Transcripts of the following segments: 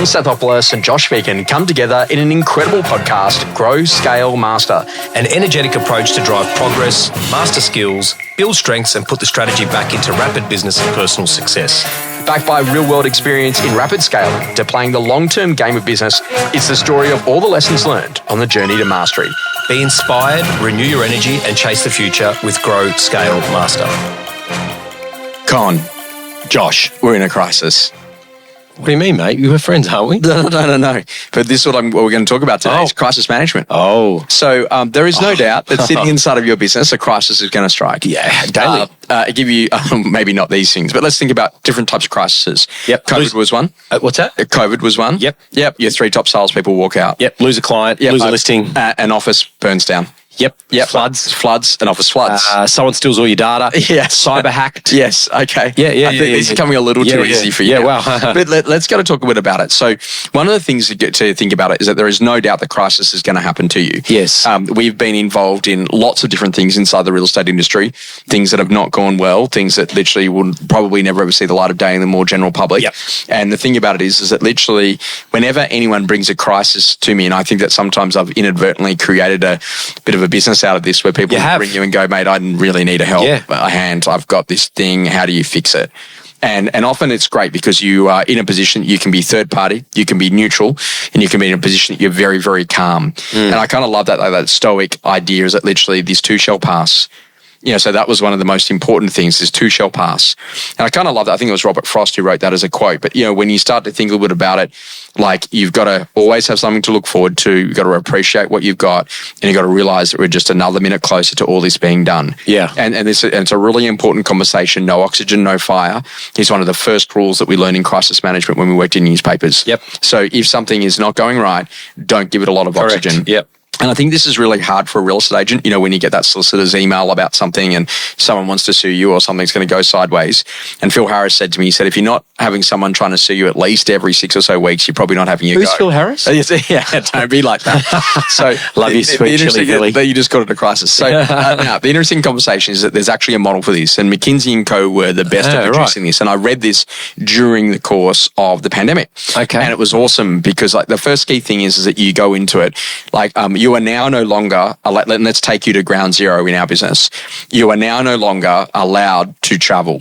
Stathopoulos and Josh Phegan come together in an incredible podcast, Grow, Scale, Master. An energetic approach to drive progress, master skills, build strengths and put the strategy back into rapid business and personal success. Backed by real-world experience in rapid scaling to playing the long-term game of business, it's the story of all the lessons learned on the journey to mastery. Be inspired, renew your energy and chase the future with Grow, Scale, Master. Con, Josh, we're in a crisis. What do you mean, mate? We were friends, aren't we? No. But this is what we're going to talk about today. Is crisis management. Oh. So there is no doubt that sitting inside of your business, a crisis is going to strike. Yeah, daily. I give you, maybe not these things, but let's think about different types of crises. Yep. COVID was one. What's that? COVID was one. Yep. Your 3 top salespeople walk out. Yep. Lose a client, lose a listing. An office burns down. Yep. Floods, an office floods. Someone steals all your data. Yes. Cyber hacked. Yes. Okay. Yeah. I think this is coming a little too easy for you. Yeah, wow. But let's go to talk a bit about it. So one of the things to get to think about it is that there is no doubt the crisis is going to happen to you. Yes. We've been involved in lots of different things inside the real estate industry, things that have not gone well, things that literally will probably never ever see the light of day in the more general public. Yep. And the thing about it is that literally whenever anyone brings a crisis to me, and I think that sometimes I've inadvertently created a bit of a business out of this where people bring you and go, mate, I really need a hand. I've got this thing. How do you fix it? And often it's great because you are in a position, you can be third party, you can be neutral, and you can be in a position that you're very, very calm. And I kind of love that stoic idea is that literally this too shall pass. So that was one of the most important things is too shall pass. And I kind of love that. I think it was Robert Frost who wrote that as a quote. But, when you start to think a little bit about it, like you've got to always have something to look forward to. You've got to appreciate what you've got. And you've got to realize that we're just another minute closer to all this being done. Yeah. And it's a really important conversation. No oxygen, no fire. It's one of the first rules that we learn in crisis management when we worked in newspapers. Yep. So if something is not going right, don't give it a lot of oxygen. Yep. And I think this is really hard for a real estate agent, when you get that solicitor's email about something and someone wants to sue you or something's going to go sideways. And Phil Harris said to me, he said, if you're not having someone trying to sue you at least every 6 or so weeks, you're probably not having your Who's Phil Harris? Yeah, don't be like that. So love you, sweet chili Philly. You just got it a crisis. So now, the interesting conversation is that there's actually a model for this, and McKinsey & Co. were the best at producing this. And I read this during the course of the pandemic. Okay. And it was awesome because the first key thing is that you go into it, you are now no longer, let's take you to ground zero in our business. You are now no longer allowed to travel.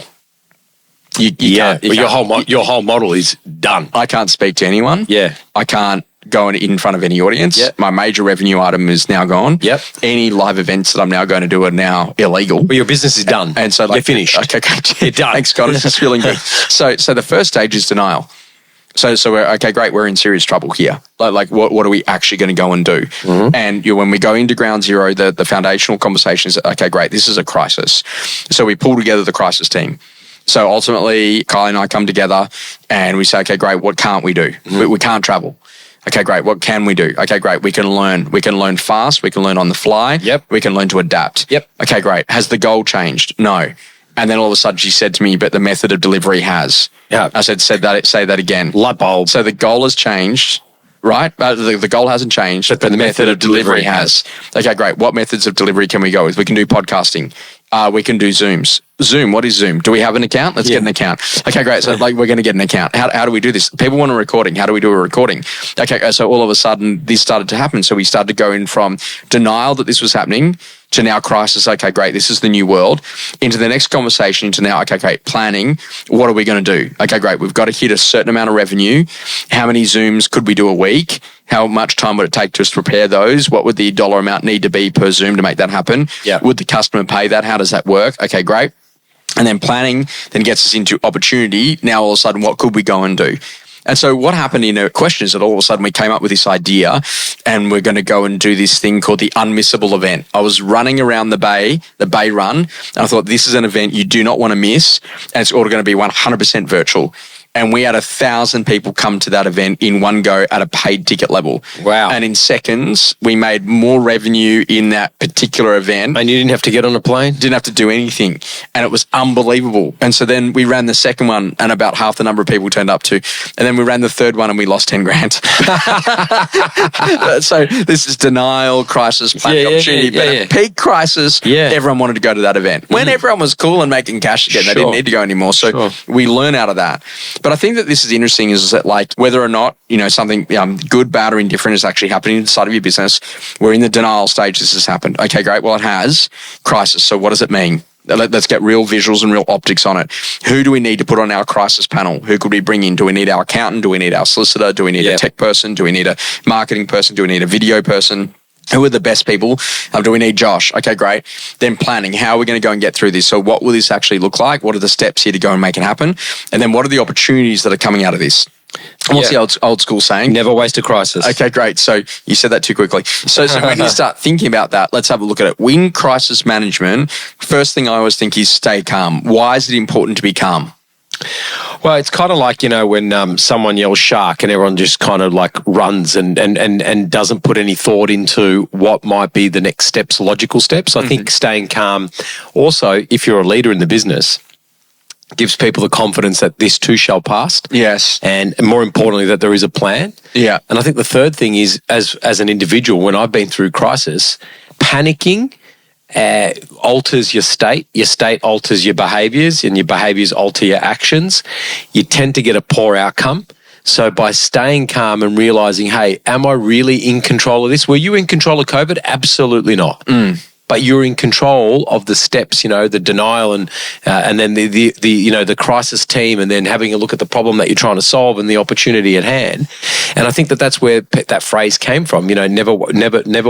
Your whole model is done. I can't speak to anyone. Yeah. I can't go in front of any audience. Yep. My major revenue item is now gone. Yep. Any live events that I'm now going to do are now illegal. Well, your business is done. And so you're finished. Okay, great. You're done. Thanks, God. It's just feeling good. So the first stage is denial. So we're, okay, great, we're in serious trouble here. Like what are we actually going to go and do? Mm-hmm. And when we go into ground zero, the foundational conversation is, okay, great, this is a crisis. So we pull together the crisis team. So ultimately, Kylie and I come together and we say, okay, great, what can't we do? Mm-hmm. We can't travel. Okay, great, what can we do? Okay, great, we can learn. We can learn fast. We can learn on the fly. Yep. We can learn to adapt. Yep. Okay, great. Has the goal changed? No. And then all of a sudden she said to me, but the method of delivery has. Yeah. I said, say that again. Light bulb. So the goal has changed, right? The goal hasn't changed, but the method of delivery has. Okay, great. What methods of delivery can we go with? We can do podcasting. We can do Zooms. Zoom, what is Zoom? Do we have an account? Let's get an account. Okay, great. So we're going to get an account. How do we do this? People want a recording. How do we do a recording? Okay, so all of a sudden this started to happen. So we started to go in from denial that this was happening to now crisis. Okay, great. This is the new world. Into the next conversation into now, okay, great. Planning. What are we going to do? Okay, great. We've got to hit a certain amount of revenue. How many Zooms could we do a week? How much time would it take to us to prepare those? What would the dollar amount need to be per Zoom to make that happen? Yeah. Would the customer pay that? How does that work? Okay, great. And then planning then gets us into opportunity. Now all of a sudden, what could we go and do? And so what happened in a question is that all of a sudden we came up with this idea and we're going to go and do this thing called the unmissable event. I was running around the Bay Run, and I thought this is an event you do not want to miss, and it's all going to be 100% virtual. And we had 1,000 people come to that event in one go at a paid ticket level. Wow. And in seconds, we made more revenue in that particular event. And you didn't have to get on a plane? Didn't have to do anything. And it was unbelievable. And so then we ran the second one and about half the number of people turned up to. And then we ran the third one and we lost 10 grand. So this is denial, crisis, opportunity. But at peak crisis, everyone wanted to go to that event. When everyone was cool and making cash again, they didn't need to go anymore. So we learn out of that. But I think that this is interesting is that like whether or not, something good, bad or indifferent is actually happening inside of your business, we're in the denial stage this has happened. Okay, great. Well, it has. Crisis. So what does it mean? Let's get real visuals and real optics on it. Who do we need to put on our crisis panel? Who could we bring in? Do we need our accountant? Do we need our solicitor? Do we need a tech person? Do we need a marketing person? Do we need a video person? Who are the best people? Do we need Josh? Okay, great. Then planning. How are we going to go and get through this? So what will this actually look like? What are the steps here to go and make it happen? And then what are the opportunities that are coming out of this? What's the old school saying? Never waste a crisis. Okay, great. So you said that too quickly. So when you start thinking about that, let's have a look at it. In crisis management, first thing I always think is stay calm. Why is it important to be calm? Well, it's kind of like, when someone yells shark and everyone just kind of like runs and doesn't put any thought into what might be the next steps, logical steps. I think staying calm also, if you're a leader in the business, gives people the confidence that this too shall pass. Yes. And more importantly, that there is a plan. Yeah. And I think the third thing is, as an individual, when I've been through crisis, panicking alters your state alters your behaviours, and your behaviours alter your actions. You tend to get a poor outcome. So by staying calm and realising, hey, am I really in control of this? Were you in control of COVID? Absolutely not. But you're in control of the steps, the denial and then the crisis team, and then having a look at the problem that you're trying to solve and the opportunity at hand. And I think that that's where that phrase came from. Never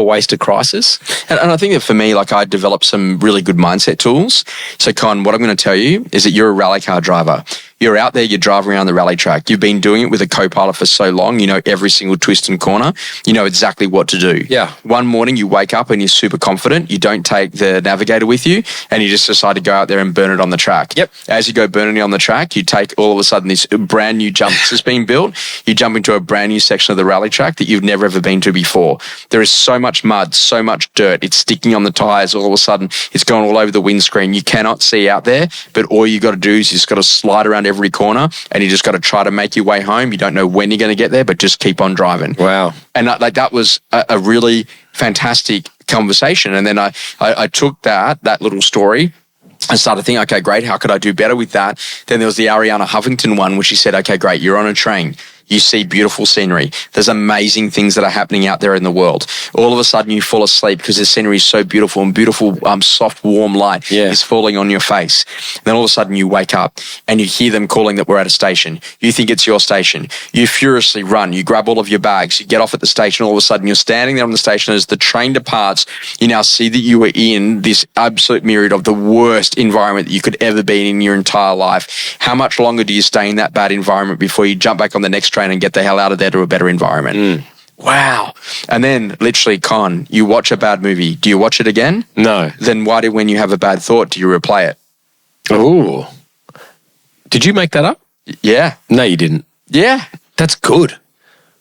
waste a crisis. And I think that for me, like I developed some really good mindset tools. So, Con, what I'm going to tell you is that you're a rally car driver. You're out there, you're driving around the rally track. You've been doing it with a co-pilot for so long, you know every single twist and corner. You know exactly what to do. Yeah. One morning you wake up and you're super confident. You don't take the navigator with you and you just decide to go out there and burn it on the track. Yep. As you go burning it on the track, you take all of a sudden this brand new jump that's been built. You jump into a brand new section of the rally track that you've never ever been to before. There is so much mud, so much dirt. It's sticking on the tires. All of a sudden it's going all over the windscreen. You cannot see out there, but all you got to do is you just got to slide around every corner and you just got to try to make your way home. You don't know when you're going to get there, but just keep on driving. Wow. And that was a really fantastic conversation. And then I took that little story and started thinking, okay, great, how could I do better with that? Then there was the Ariana Huffington one, where she said, okay, great, you're on a train. You see beautiful scenery. There's amazing things that are happening out there in the world. All of a sudden you fall asleep because the scenery is so beautiful and beautiful, soft, warm light is falling on your face. And then all of a sudden you wake up and you hear them calling that we're at a station. You think it's your station. You furiously run. You grab all of your bags. You get off at the station. All of a sudden you're standing there on the station as the train departs. You now see that you were in this absolute myriad of the worst environment that you could ever be in your entire life. How much longer do you stay in that bad environment before you jump back on the next train and get the hell out of there to a better environment? Wow. And then literally, Con, you watch a bad movie. Do you watch it again? No. Then why do, when you have a bad thought, do you replay it? Oh. Did you make that up? Yeah. No, you didn't. Yeah. That's good.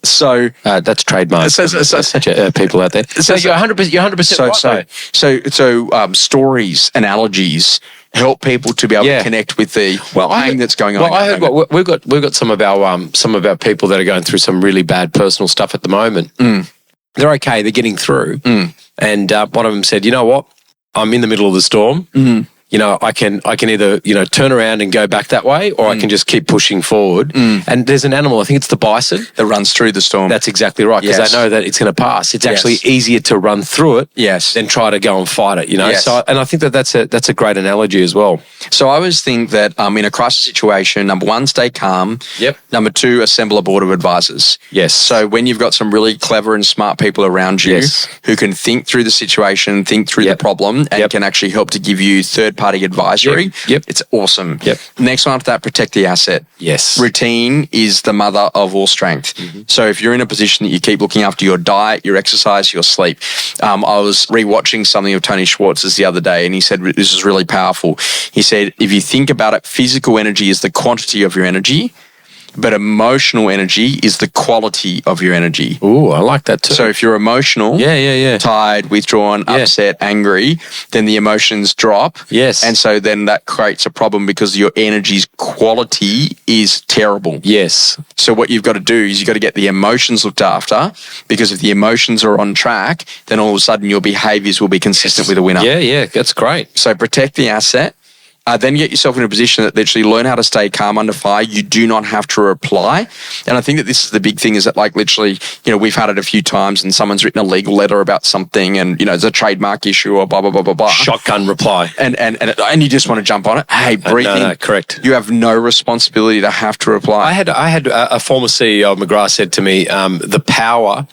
So that's trademark. People out there. So you're 100%. You're 100% So stories, analogies help people to be able to connect with the pain that's going on. Well, I heard we've got some of our people that are going through some really bad personal stuff at the moment. They're okay. They're getting through. And one of them said, "You know what? I'm in the middle of the storm. I can either, turn around and go back that way, or I can just keep pushing forward." And there's an animal, I think it's the bison, that runs through the storm. That's exactly right, because they know that it's going to pass. It's actually easier to run through it than try to go and fight it, So, and I think that's a great analogy as well. So I always think that in a crisis situation, number one, stay calm. Yep. Number two, assemble a board of advisors. Yes. So when you've got some really clever and smart people around you who can think through the situation, think through the problem, and can actually help to give you third-party advisory, it's awesome. Next one after that, protect the asset. Yes. Routine is the mother of all strength. So if you're in a position that you keep looking after your diet, your exercise, your sleep. I was rewatching something of Tony Schwartz's the other day, and he said this is really powerful. He said, if you think about it, physical energy is the quantity of your energy, But emotional energy is the quality of your energy. Ooh, I like that too. So if you're emotional, tired, withdrawn, upset, angry, then the emotions drop. Yes. And so then that creates a problem because your energy's quality is terrible. Yes. So what you've got to do is you've got to get the emotions looked after, because if the emotions are on track, then all of a sudden your behaviors will be consistent with a winner. Yeah, that's great. So protect the asset. Then get yourself in a position that literally learn how to stay calm under fire. You do not have to reply. And I think that this is the big thing, is that like literally, we've had it a few times and someone's written a legal letter about something and, it's a trademark issue or blah, blah, blah, blah, blah. Shotgun reply. And you just want to jump on it. Hey, breathe in. No, correct. You have no responsibility to have to reply. I had a former CEO of McGrath said to me, the power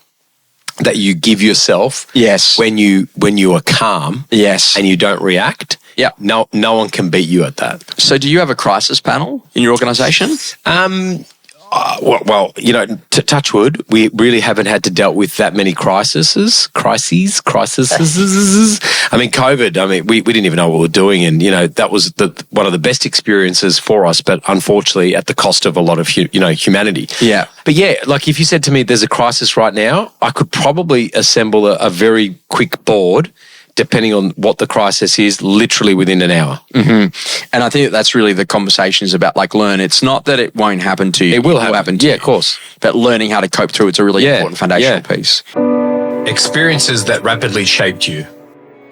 that you give yourself when you are calm and you don't react. Yeah. No one can beat you at that. So do you have a crisis panel in your organisation? Well, touch wood, we really haven't had to deal with that many crises. I mean, COVID, we didn't even know what we were doing. And, that was one of the best experiences for us, but unfortunately at the cost of a lot of, humanity. Yeah. But yeah, like if you said to me, there's a crisis right now, I could probably assemble a very quick board, depending on what the crisis is, literally within an hour. Mm-hmm. And I think that's really the conversation is about, like, learn. It's not that it won't happen to you. It will happen to you. Yeah, of course. But learning how to cope through it's a really important foundational piece. Experiences that rapidly shaped you.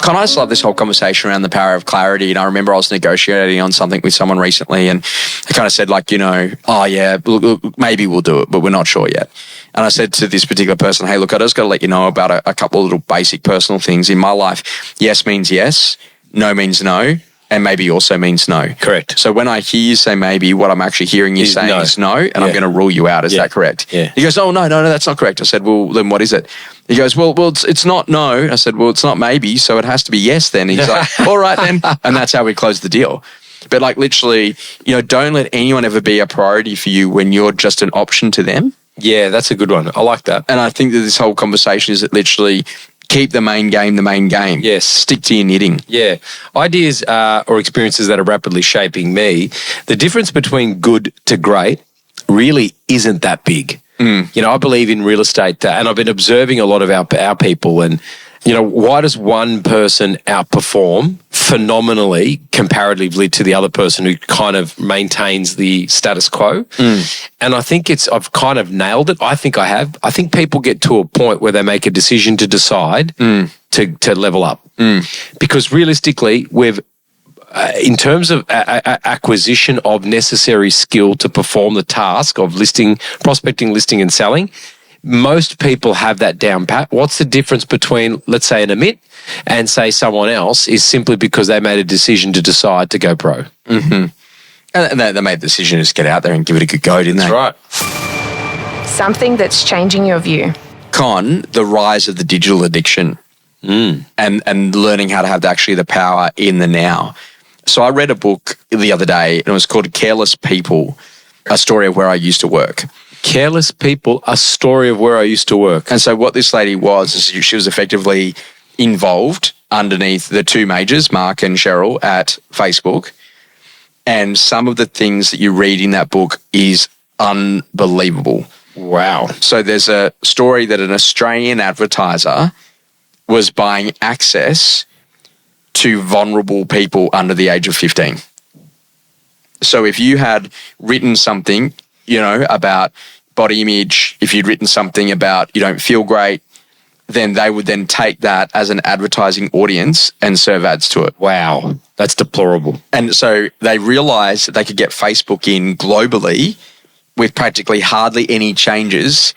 I just love this whole conversation around the power of clarity. And I remember I was negotiating on something with someone recently and they kind of said like, look, maybe we'll do it, but we're not sure yet. And I said to this particular person, hey, look, I just got to let you know about a couple of little basic personal things in my life. Yes means yes, no means no, and maybe also means no. Correct. So when I hear you say maybe, what I'm actually hearing you saying is no, and I'm going to rule you out. Is that correct? Yeah. He goes, oh, no, that's not correct. I said, well, then what is it? He goes, well, it's not no. I said, well, it's not maybe, so it has to be yes then. He's like, all right then. And that's how we closed the deal. But like literally, don't let anyone ever be a priority for you when you're just an option to them. Yeah, that's a good one. I like that. And I think that this whole conversation is that literally keep the main game the main game. Yes. Stick to your knitting. Yeah. Ideas or experiences that are rapidly shaping me, the difference between good to great really isn't that big. I believe in real estate and I've been observing a lot of our people and, why does one person outperform phenomenally comparatively to the other person who kind of maintains the status quo? And I think I've kind of nailed it. I think I have. I think people get to a point where they make a decision to decide to level up. Because realistically, in terms of acquisition of necessary skill to perform the task of prospecting, listing and selling, most people have that down pat. What's the difference between, let's say, an Amit and say someone else is simply because they made a decision to decide to go pro. Mm-hmm. And they made the decision to just get out there and give it a good go, didn't they? That's right. Something that's changing your view. The rise of the digital addiction and learning how to have actually the power in the now. So I read a book the other day and it was called Careless People, a story of where I used to work. Careless People, a story of where I used to work. And so what this lady was, is she was effectively involved underneath the two majors, Mark and Cheryl, at Facebook. And some of the things that you read in that book is unbelievable. Wow. So there's a story that an Australian advertiser was buying access to vulnerable people under the age of 15. So if you had written something, about body image, if you'd written something about you don't feel great, then they would then take that as an advertising audience and serve ads to it. Wow. That's deplorable. And so they realized that they could get Facebook in globally with practically hardly any changes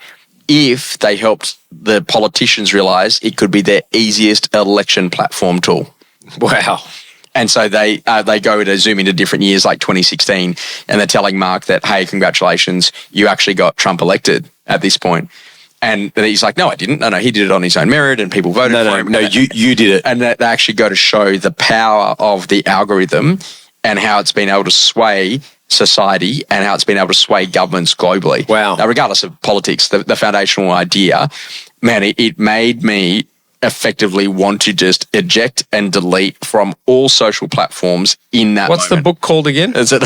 if they helped the politicians realize it could be their easiest election platform tool. Wow. And so they go to zoom into different years like 2016 and they're telling Mark that, hey, congratulations, you actually got Trump elected at this point. And he's like, no, I didn't. No, he did it on his own merit and people voted for him. No, you did it. And they actually go to show the power of the algorithm and how it's been able to sway society and how it's been able to sway governments globally. Wow. Now, regardless of politics, the foundational idea, man, it made me effectively want to just eject and delete from all social platforms in that What's moment. the book called again? Is it?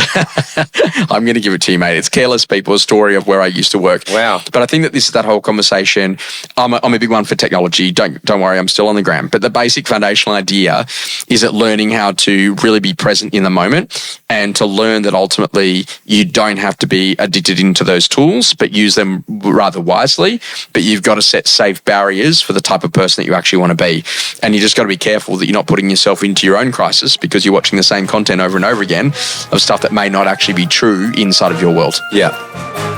I'm going to give it to you, mate. It's Careless People, a story of where I used to work. Wow. But I think that this is that whole conversation. I'm a big one for technology. Don't worry, I'm still on the gram. But the basic foundational idea is that learning how to really be present in the moment and to learn that ultimately you don't have to be addicted into those tools, but use them rather wisely. But you've got to set safe barriers for the type of person that you actually want to be. And you just got to be careful that you're not putting yourself into your own crisis because you're watching the same content over and over again of stuff that may not actually be true inside of your world. Yeah.